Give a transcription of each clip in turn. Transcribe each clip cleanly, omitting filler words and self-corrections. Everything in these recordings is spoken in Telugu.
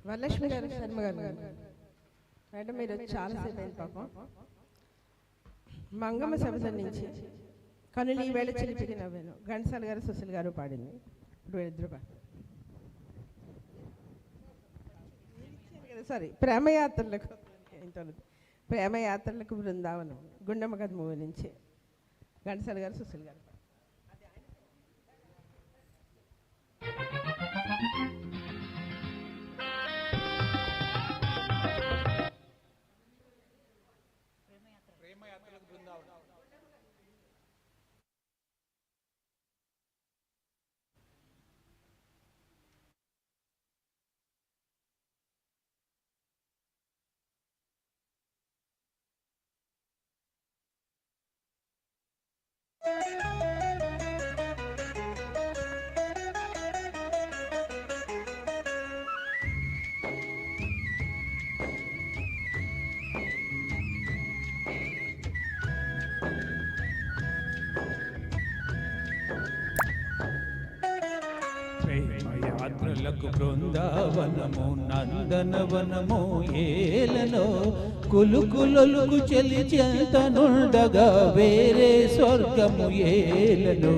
వరలక్ష్మి గారు, శర్మ గారు మేడం, మీరు చాలాసేపు అయింది పాపం. మంగమ్మ శబ్దం నుంచి కానీ నీ వేళ చిలిపికి నవ్వాను ఘంటసాల గారు, సుశీల్ గారు పాడింది. ఇప్పుడు వీళ్ళిద్దరు సారీ ప్రేమయాత్రలకు బృందావనం గుండమ్మ కథ మూవీ నుంచి ఘంటసాల గారు, సుశీల్ గారు. యాత్రలకు బృందావనము నందనవనము ఏలనో కులుకులొలుకు చెలి చెంతనుండగా వేరే స్వర్గము ఏలనో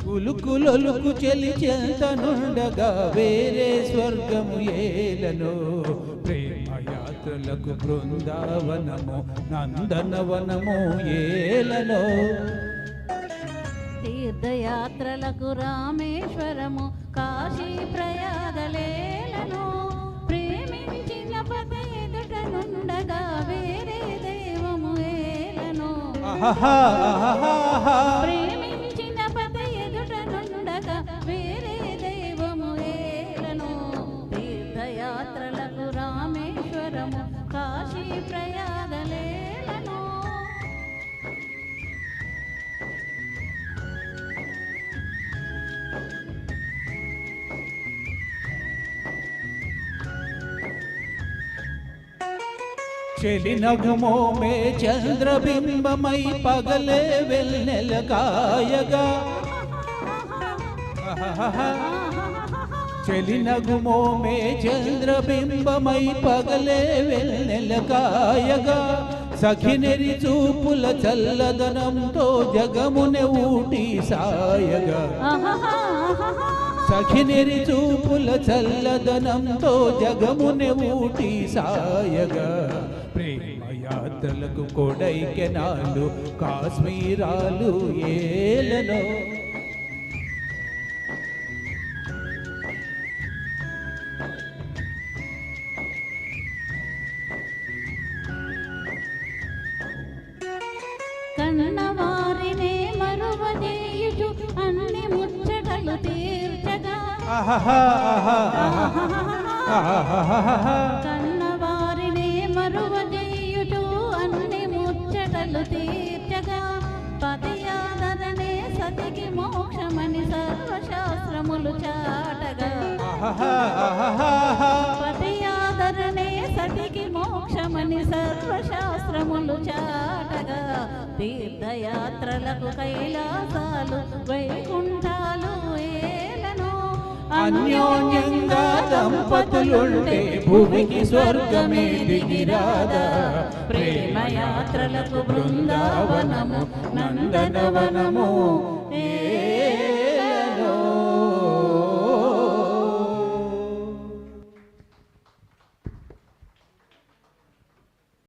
కులుకులొలుకు చెలి చెంతనుండగా వేరే స్వర్గము ఏలనో ప్రేమ యాత్రలకు బృందావనము నందనవనము ఏలనో తీర్థయాత్రలకు రామేశ్వరము కాశీ ప్రయాగలేలను ప్రేమించిన పద ఎదుట నుండగా వేరే దైవము ఏలను ప్రేమించిన పద ఎదుట నుండగా వేరే దైవము ఏలను తీర్థయాత్రలకు రామేశ్వరము కాశీ ప్రయాగలేలను చెలినగుమో మే చంద్రబింబమై పగలే వెన్నెల కాయగా చెలినగుమో మే చంద్రబింబమై పగలే వెన్నెల కాయగా సఖినెరి చూపుల చల్లదనంతో జగమునే ఊటి సాయగా సఖినెరి చూపుల చల్లదనంతో జగమునే ఊటి సాయగా ప్రేమ యాత్రలకు కొడైకెనాలు కాశ్మీరాలు ఏలనో కన్నవారినే మరువజేయుచు అన్ని ముచ్చటలు తీర్చగా కన్నవారినే మరువజేయుచు అన్ని ముచ్చటలు తీర్చగా పదయాదరనే సతికి మోక్షమని సర్వశాస్త్రములు చాటగా పదయాదరనే సతికి మోక్షమని సర్వశాస్త్రములు చాటగా తీర్థయాత్రలకు కైలాసాలు వైకుంఠాలు ఏలను అన్యోన్యంగా దంపతులుంటే భూమికి స్వర్గమే దిగిరాదా ప్రేమ యాత్రలకు బృందావనము నందనవనము